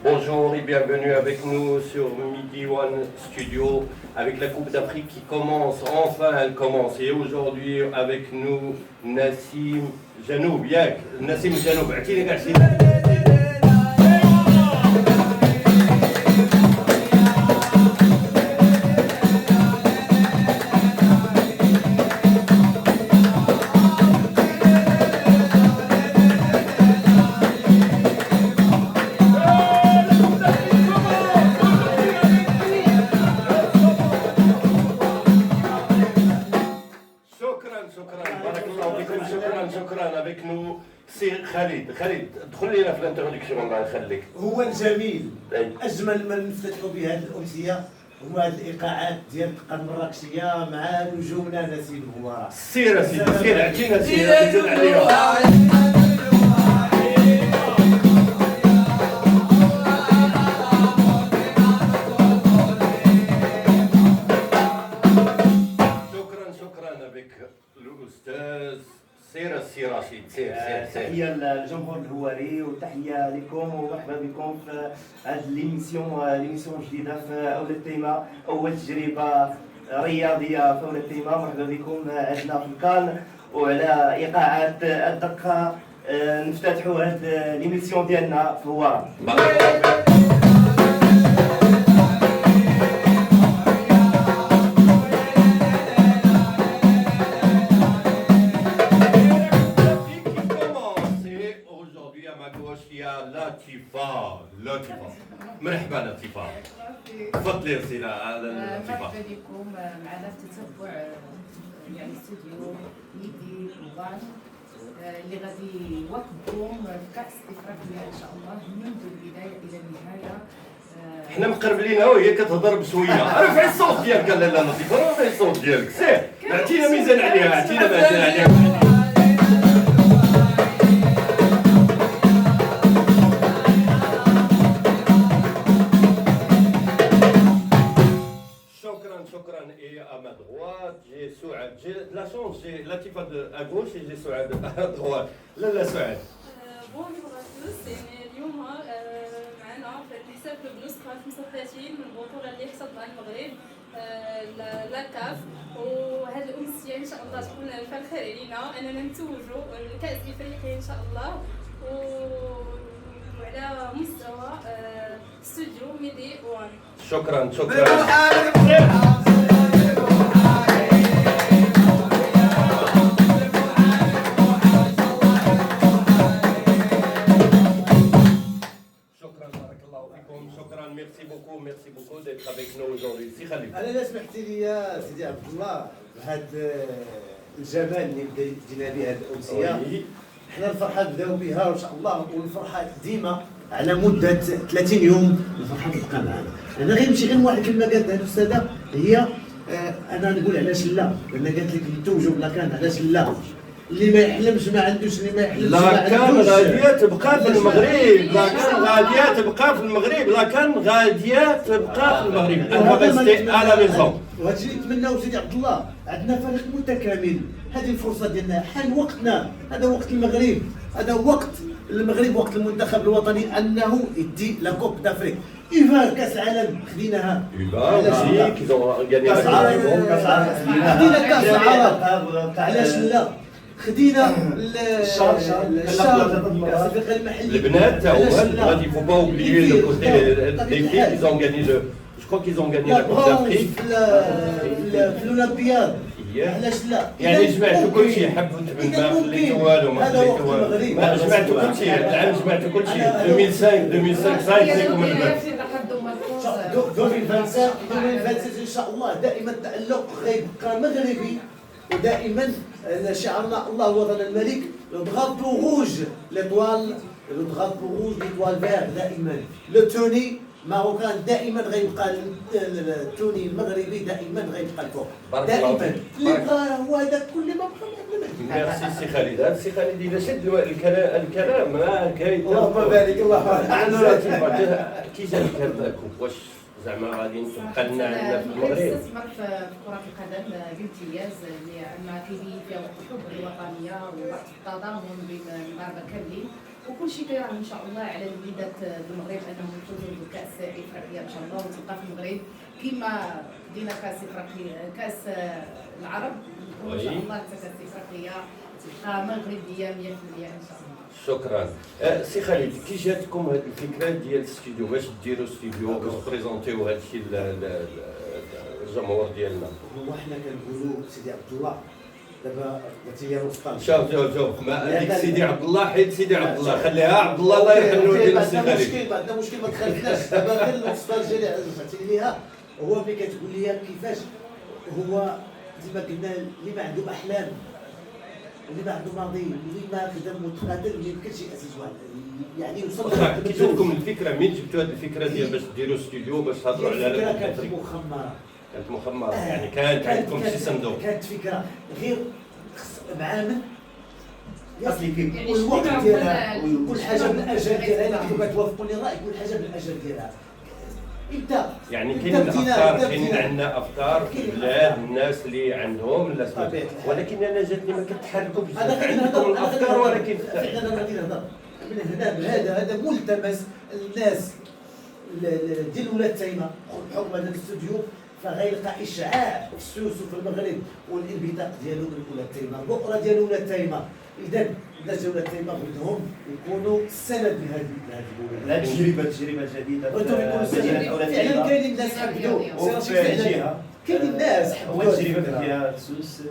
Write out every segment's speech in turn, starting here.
Bonjour et bienvenue avec nous sur Midi One Studio avec la Coupe d'Afrique qui commence, enfin elle commence. Et aujourd'hui avec nous Nassim Janoub, ياك Nassim Janoub اعطيني كاع شي شكرا avec nous سي خالد دخل لينا في الانترودكسيون الله يخليك. هو الجميل اجمل ما نفتتحوا به هذه الامسيه هو هذه الايقاعات ديال الدقه المراكشيه مع نجومنا نسيم هو سير سيدي سير اعطينا سير عليها. سير رشيد سير تحيه للجمهور الهواري وتحيه لكم ومرحبا بكم في هذه ليميسيون جديده في اولى التيمه، اول تجربه رياضيه في اولى التيمه. مرحبا بكم عندنا في الكان وعلى ايقاعات الدقه نفتتحوا هذه ليميسيون ديالنا في هواره. لطيفة مرحبا لطيفة تفضلي يا سيدة على لطيفة. مرحبا بكم معنا في تتبع يعني استوديو ميدي وان اللي غادي يواكبكم في كأس إفريقيا إن شاء الله منذ البداية إلى النهاية. حنا مقربلينها وهي كتهضر بسوية. رفعي الصوت ديالك لا لطيفة رفعي الصوت ديالك سير اعطينا ميزان عليها اعطينا ميزان عليها. شكرا et à ma droite j'ai Souad, j'ai la chance, j'ai Latifa à gauche et j'ai Souad à droite. لا سعاد. Bonjour à tous. اليوم معنا في الحساب بالنسخة 35 من البطولة اللي حصلت على المغرب لاكاف، وهذه الأمسية إن شاء الله تكون فالخير علينا أننا نتوجوا الكأس الإفريقي إن شاء الله وعلى مستوى استوديو ميدي وان. شكرا merci beaucoup d'être avec nous aujourd'hui. سي خالد. انا لا سمحتي لي يا سيدي عبد الله بهذا الجمال اللي بدينا به هذه الامسيه. حنا الفرحه بداو بها وان شاء الله والفرحه ديما على مده 30 يوم الفرحه تبقى معنا. انا غير نمشي غير واحد كلمه قالت هذه الاستاذه هي انا نقول علاش لا، لان قالت لك نتوجوا بلا كان علاش لا. اللي ما يحلمش ما عندوش، اللي ما يحلمش ما عندوش. لا كان غادية تبقى في المغرب، لا كان غادية تبقى في المغرب، لا كان غادية تبقى في المغرب. انا ريستي على ميزون. وهادشي اللي نتمناو سيدي عبد الله، عندنا فريق متكامل، هذه الفرصة ديالنا، حان وقتنا، هذا وقت المغرب، هذا وقت المغرب، وقت المنتخب الوطني انه يدي لا كوب دافريك. إيفا كاس العالم خديناها. خدينا كاس العرب، علاش لا؟ خدينا الشهر المحلي. البنات تا هما il faut pas oublier le côté des filles, ils ont gagné le je crois qu'ils ont gagné la Coupe d'Afrique في الأولمبياد. علاش لا؟ يعني جمعتوا كل شيء، حبوا ما خليتوا والو ما خليتوا والو، جمعتوا كل شيء، العام جمعتوا كل شيء. 2005 صايفيكم البنات. 2025 ان شاء الله دائما التألق غيبقى مغربي، ودائما شعارنا الله وطن الملك. لو دغابو روج ليطوال، لو دغابو روج ليطوال فيغ دائما. لو توني ماروكان دائما غيبقى، التوني المغربي دائما غيبقى الفوق دائما. اللي بقى هو هذا كل ما بقى. ميرسي سي خالد. هذا سي خالد اذا شد الكلام ما كاين. اللهم بارك الله كي جاتك هذا الكوب؟ واش زعما غادي تبقى لنا عندنا في المغرب؟ كنستثمر في كرة القدم بامتياز، لأن كاين فيها واحد الحب للوطنية وواحد التضامن بين المغاربة كاملين، وكل شيء كيراهن ان شاء الله على الوليدات المغرب انهم يفوزوا بكاس افريقيا ان شاء الله وتبقى في المغرب كما دينا كاس افريقيا كاس العرب وان شاء الله حتى كاس افريقيا تبقى مغربيه 100% ان شاء الله. شكرا. سي خالد، كي جاتكم هذه الفكره ديال الاستوديو باش ديروا استوديو باش بريزونتيو هذا الشيء للجمهور ديالنا؟ هو حنا كنقولوا سيدي عبد الله دابا قلتي لي نوصل. شوف ما هذيك سيدي عبد الله حيد سيدي عبد الله خليها عبد الله الله يرحمه ديال السي خالد. عندنا مشكل ما دخلتناش دابا غير النوستالجيا اللي رجعتي ليها. هو ملي كتقول لي كيفاش هو ديما قلنا اللي ما عنده احلام اللي ما عنده ماضي اللي ما خدم متقاتل ما يمكنش ياسس واحد يعني يوصل. كي جاتكم الفكره؟ منين جبتوا هذه الفكره ديال باش ديروا استوديو باش تهضروا على الفكره هذا كانت الفكره؟ مخمره. كانت مخمره يعني كانت عندكم شي صندوق؟ كانت فكره غير معامل اصلي يعني والوقت شنو ديالها هو كل حاجه بالاجل ديالها. الا كنتو كتوافقوا لي الراي كل حاجه بالاجل ديالها. انت يعني كاين الافكار، كاينين عندنا افكار في البلاد الناس اللي عندهم ولكن انا جاتني ما كتحركوا بزاف عندكم الافكار ولكن فعلا انا غادي نهضر من هنا هذا ملتمس الناس ديال ولاد تايمه بحكم هذا الاستوديو فغيلقى اشعاع في السوسو في المغرب والانبثاق ديالو من ولاد تايمه البؤره ديال ولاد تايمه. اذا الناس ولاد تايمه بدهم يكونوا سند لهذه لا تجربه جديده وانتم يكونوا سند. فعلا كاينين الناس حبدوا كاينين الناس اول تجربه فيها سوس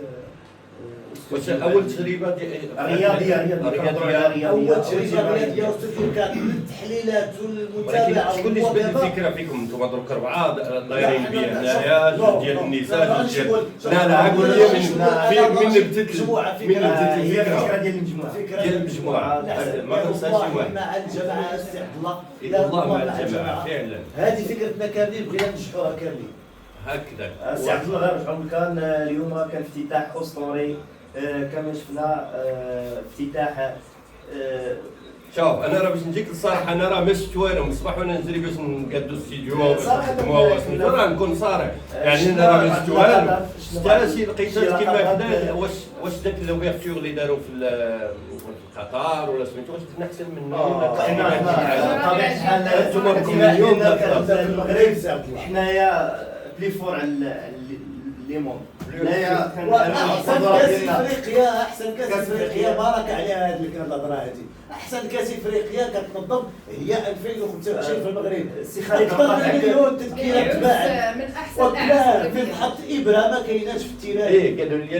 واش اول تجربه رياضيه اول تجربه رياضيه واستوديو كانت التحليلات والمتابعه. شكون اللي جبد الفكره فيكم انتم درك 4 دايرين بيا هنايا جوج ديال النساء جوج ديال لا قول لي من بدات الفكره ديال المجموعه ديال المجموعه ما ننساش شي واحد مع الجماعه السي عبد الله الله مع الجماعه فعلا. هذه فكرتنا كاملين بغينا ننجحوها كاملين هكذا. السي عبد الله غير رجعوا كان اليوم كان افتتاح اسطوري كما شفنا افتتاح شوف انا راه باش نجيك الصراحه انا راه ما شفت والو من الصباح وانا نجري باش نقادو الاستديو باش نخدموا باش راه نكون صارح يعني انا راه ما شفت والو. حتى شي لقيتات كيما هكذا واش داك لوفيرتور اللي داروا في قطر ولا سميتو واش كنا احسن منه ولا بطبيعه الحال انتم اليوم في المغرب حنايا بليفور على ليمون حنايا احسن كاس افريقيا احسن كاس افريقيا بارك عليها هذه الهضره هذه. احسن كاس افريقيا كتنظم هي 2025 في المغرب. السي خالد اكثر من مليون تذكيره تباعت من احسن وطلع من حط ابره ما كايناش في التيران. ايه قالوا لي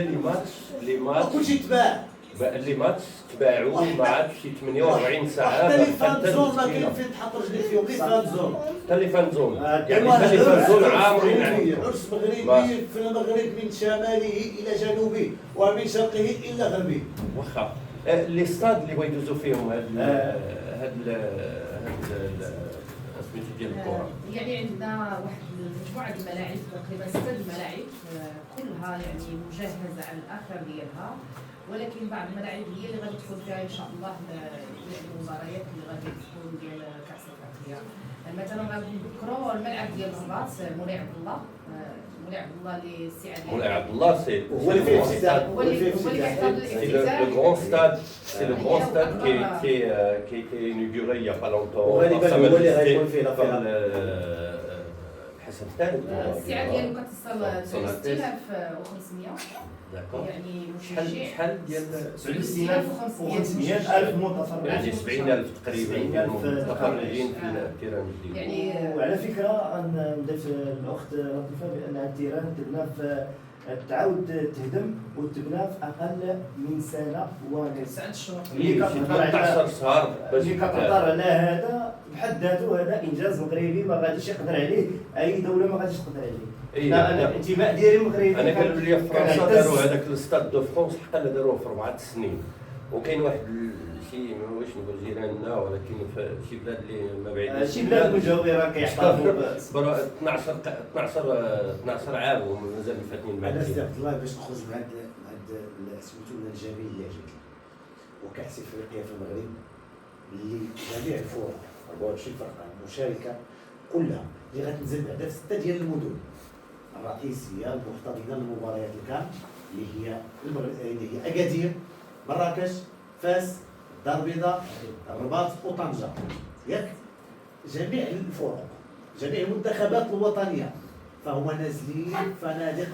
لي ماتش كلشي تباع اللي ماتش تباعوا ما عادش شي 48 ساعه. حتى لي فان زون ما كاين فين تحط رجليك فيهم لي فان زون. حتى لي فان زون يعني حتى لي فان زون عامرين عندكم. عرس مغربي في المغرب من شماله الى جنوبه ومن شرقه الى غربه. واخا لي ستاد اللي بغا يدوزوا فيهم هاد سميتو ديال الكره يعني عندنا واحد مجموعه الملاعب تقريبا 6 الملاعب كلها يعني مجهزه على الاخر ديالها ولكن بعض الملاعب هي اللي غادي تكون فيها ان شاء الله المباريات اللي غادي تكون ديال كاس افريقيا. مثلا غادي نذكروا الملعب ديال الرباط مولاي عبد الله اللي السي علي مولاي عبد الله سي هو اللي فيه الافتتاح هو اللي كيحضر الافتتاح. le grand stade c'est le grand stade qui a été inauguré il y a pas longtemps. وغالبا هو اللي غيكون فيه لا حسن الثالث السعه ديالو كتصل 6500 داكور. يعني شحال ديال 500 ألف متفرج يعني 70,000 تقريبا ديال المتفرجين في التيران الجديد. يعني وعلى فكره نضيف الاخت لطيفه بان التيران تبنى في تعاود تهدم وتبنى في اقل من سنه ونص. 9 شهور. ملي كتهضر 13 شهر باش ملي كتهضر على هذا بحد ذاته هذا انجاز مغربي ما غاديش يقدر عليه اي دوله ما غاديش تقدر عليه. انا الانتماء ديالي مغربي. انا قالوا لي في فرنسا داروا هذاك الستاد دو فرونس حتى داروه في 4 سنين وكاين واحد شي واش نقول جيراننا ولكن في شي بلاد اللي ما بعيدين شي بلاد مجاوره كيحتفظوا 12 عام ومازال فاتنين انا معاك. سي عبد الله باش نخرج من هذا سميتو لنا الجميل اللي عجبني وكاس افريقيا في المغرب اللي جميع الفرق 24 فرقه مشاركه كلها اللي غتنزل بعدا في 6 ديال المدن الرئيسيه المحتضنه للمباريات الكام اللي هي اكادير مراكش فاس الدار البيضاء، الرباط وطنجة، ياك؟ جميع الفرق، جميع المنتخبات الوطنية، فهو نازلين فنادق